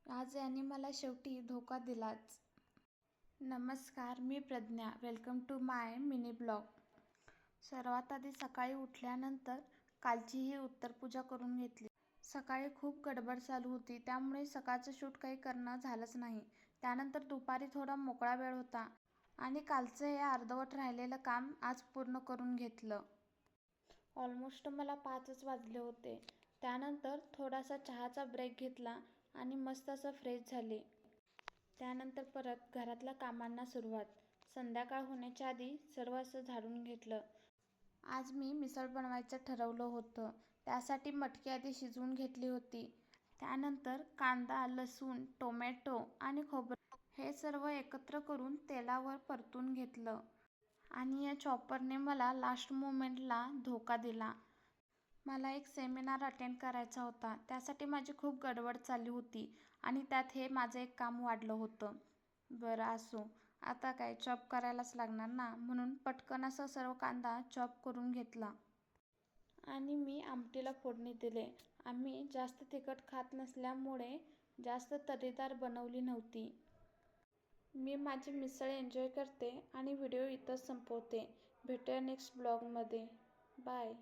आज याने मला शेवटी धोका दिलाच. नमस्कार, मी Pragya. Welcome to my mini blog. सर्वात आधी सकाळी उठल्यानंतर कालची ही उत्तरपूजा करून घेतली. सकाळी खूप गडबड चालू होती, त्यामुळे सकाळचं शूट काही करणं झालंच नाही. त्यानंतर दुपारी थोडा मोकळा वेळ होता आणि कालचं हे अर्धवट राहिलेलं काम आज पूर्ण करून घेतलं. ऑलमोस्ट मला 5च वाजले होते. त्यानंतर थोडासा चहाचा ब्रेक घेतला आणि मस्त असं फ्रेश झाले. त्यानंतर परत घरातल्या कामांना सुरुवात. संध्याकाळ होण्याच्या आधी सर्व असं झाडून घेतलं. आज मी मिसळ बनवायचं ठरवलं होतं. त्यासाठी मटकी आधी शिजवून घेतली होती. त्यानंतर कांदा, लसूण, टोमॅटो आणि खोबरं हे सर्व एकत्र करून तेलावर परतून घेतलं आणि या चॉपरने मला लास्ट मोमेंटला धोका दिला. मला एक सेमिनार अटेंड करायचा होता. त्यासाठी माझी खूप गडबड चालली होती आणि त्यात हे माझं एक काम वाढलं होतं. बरं असो, आता काय चॉप करायलाच लागणार ना, म्हणून पटकन असं सर्व कांदा चॉप करून घेतला आणि मी आमटीला फोडणी दिले. आम्ही जास्त तिखट खात नसल्यामुळे जास्त तर्रीदार बनवली नव्हती. मी माझी मिसळ एन्जॉय करते आणि व्हिडिओ इथंच संपवते. भेटूया नेक्स्ट ब्लॉगमध्ये. बाय.